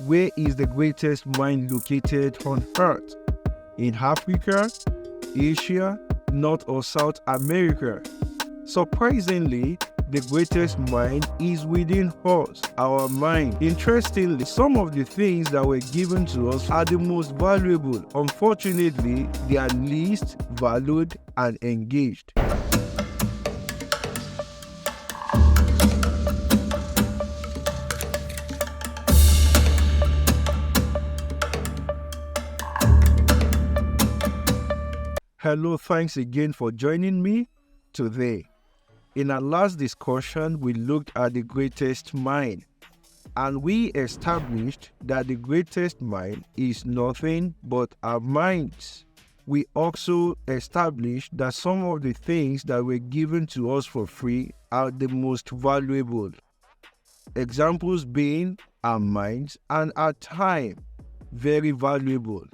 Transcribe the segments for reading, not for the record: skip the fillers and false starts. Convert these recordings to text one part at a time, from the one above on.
Where is the greatest mind located on Earth? In Africa, Asia, North or South America? Surprisingly, the greatest mind is within us, our mind. Interestingly, some of the things that were given to us are the most valuable. Unfortunately, they are least valued and engaged. Hello, thanks again for joining me today. In our last discussion, we looked at the greatest mind, and we established that the greatest mind is nothing but our minds. We also established that some of the things that were given to us for free are the most valuable. Examples being our minds and our time, very valuable.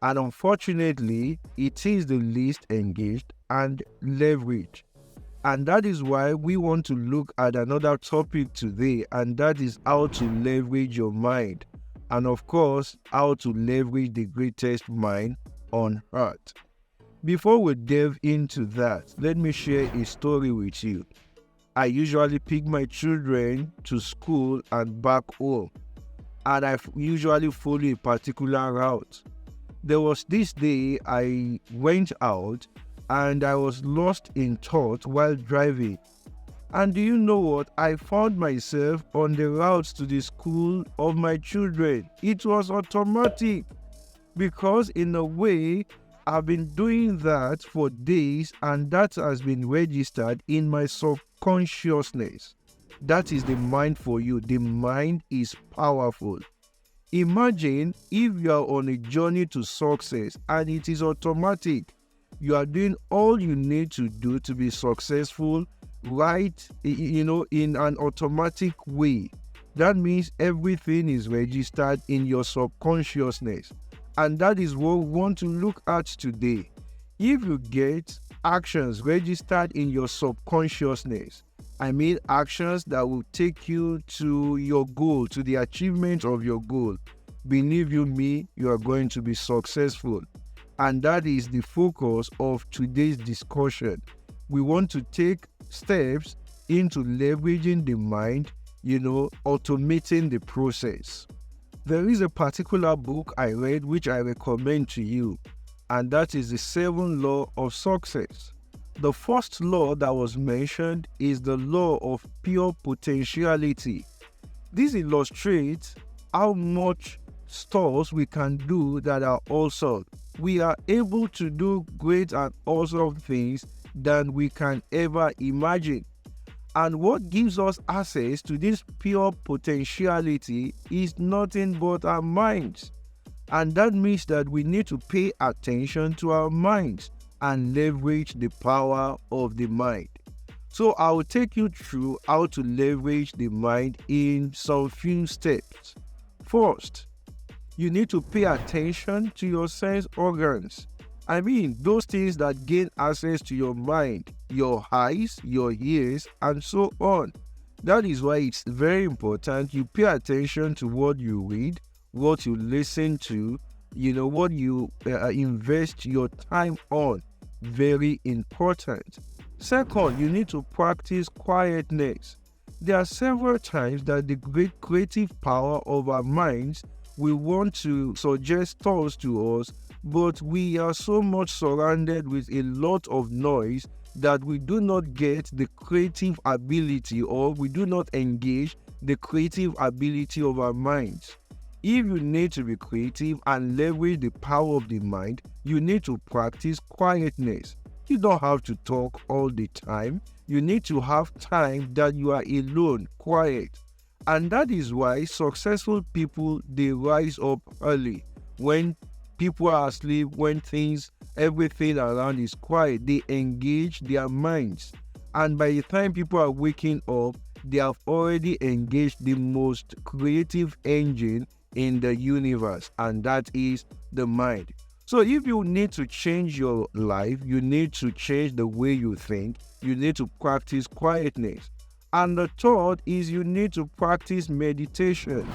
And unfortunately, it is the least engaged and leveraged. And that is why we want to look at another topic today, and that is how to leverage your mind. And of course, how to leverage the greatest mind on earth. Before we delve into that, let me share a story with you. I usually pick my children to school and back home, and I usually follow a particular route. There was this day I went out and I was lost in thought while driving. And do you know what? I found myself on the route to the school of my children. It was automatic because in a way I've been doing that for days, and that has been registered in my subconsciousness. That is the mind for you. The mind is powerful. Imagine if you are on a journey to success and it is automatic. You are doing all you need to do to be successful, right? In an automatic way. That means everything is registered in your subconsciousness. And that is what we want to look at today. If you get actions registered in your subconsciousness, I mean actions that will take you to your goal, to the achievement of your goal, believe you me, you are going to be successful. And that is the focus of today's discussion. We want to take steps into leveraging the mind, automating the process. There is a particular book I read which I recommend to you, and that is the 7 Laws of Success. The first law that was mentioned is the law of pure potentiality. This illustrates how much stuff we can do that are awesome. We are able to do great and awesome things than we can ever imagine. And what gives us access to this pure potentiality is nothing but our minds. And that means that we need to pay attention to our minds and leverage the power of the mind. So I will take you through how to leverage the mind in some few steps. First, you need to pay attention to your sense organs. I mean, those things that gain access to your mind, your eyes, your ears, and so on. That is why it's very important you pay attention to what you read, what you listen to, what you invest your time on. Very important. Second, you need to practice quietness. There are several times that the great creative power of our minds will want to suggest thoughts to us, but we are so much surrounded with a lot of noise that we do not get the creative ability, or we do not engage the creative ability of our minds. If you need to be creative and leverage the power of the mind, you need to practice quietness. You don't have to talk all the time. You need to have time that you are alone, quiet. And that is why successful people, they rise up early. When people are asleep, when everything around is quiet, they engage their minds. And by the time people are waking up, they have already engaged the most creative engine in the universe, and that is the mind. So if you need to change your life, you need to change the way you think, you need to practice quietness. And the third is you need to practice meditation.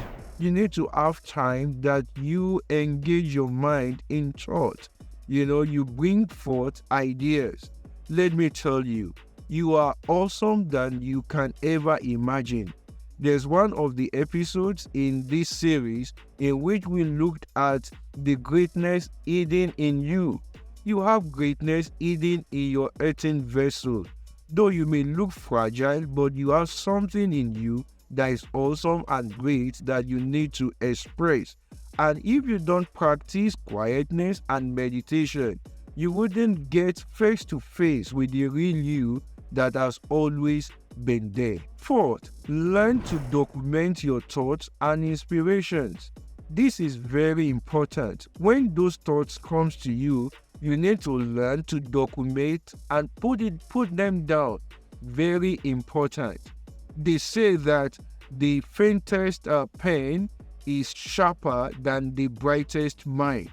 You need to have time that you engage your mind in thought. You bring forth ideas. Let me tell you, you are awesome than you can ever imagine. There's one of the episodes in this series in which we looked at the greatness hidden in you. You have greatness hidden in your earthen vessel. Though you may look fragile, but you have something in you that is awesome and great that you need to express. And if you don't practice quietness and meditation, you wouldn't get face to face with the real you that has always been there. Fourth, learn to document your thoughts and inspirations. This is very important. When those thoughts come to you, you need to learn to document and put them down. Very important. They say that the faintest pen is sharper than the brightest mind.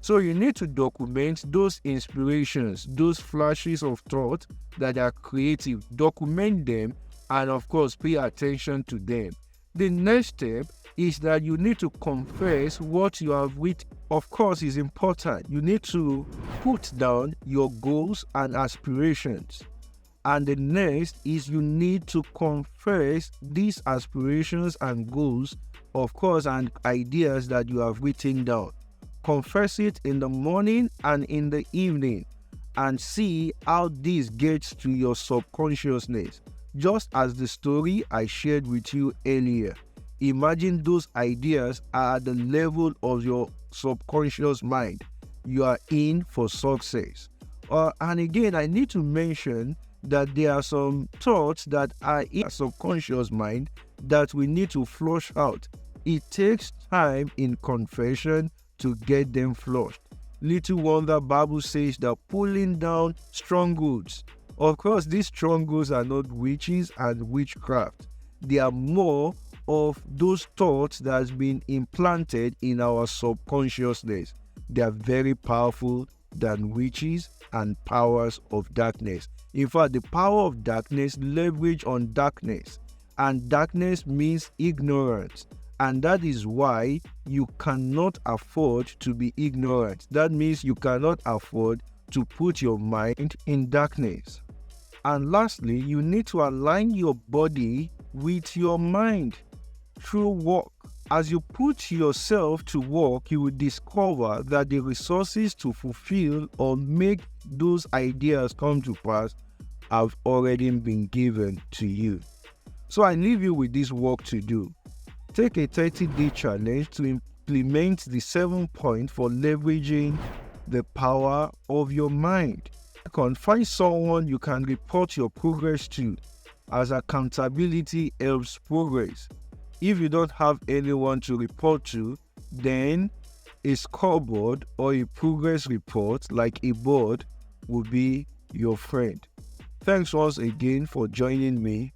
So you need to document those inspirations, those flashes of thought that are creative. Document them and of course pay attention to them. The next step is that you need to confess what you have written. Of course, it's important. You need to put down your goals and aspirations. And the next is you need to confess these aspirations and goals, of course, and ideas that you have written down. Confess it in the morning and in the evening and see how this gets to your subconsciousness. Just as the story I shared with you earlier. Imagine those ideas are at the level of your subconscious mind. You are in for success. And again, I need to mention that there are some thoughts that are in our subconscious mind that we need to flush out. It takes time in confession to get them flushed. Little wonder Bible says that pulling down strongholds. Of course, these strongholds are not witches and witchcraft. They are more of those thoughts that has been implanted in our subconsciousness. They are very powerful than witches and powers of darkness. In fact, the power of darkness leverage on darkness, and darkness means ignorance. And that is why you cannot afford to be ignorant. That means you cannot afford to put your mind in darkness. And lastly, you need to align your body with your mind through work. As you put yourself to work, you will discover that the resources to fulfill or make those ideas come to pass have already been given to you. So I leave you with this work to do. Take a 30-day challenge to implement the 7 points for leveraging the power of your mind. Find someone you can report your progress to, as accountability helps progress. If you don't have anyone to report to, then a scoreboard or a progress report like a board will be your friend. Thanks once again for joining me.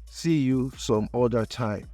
See you some other time.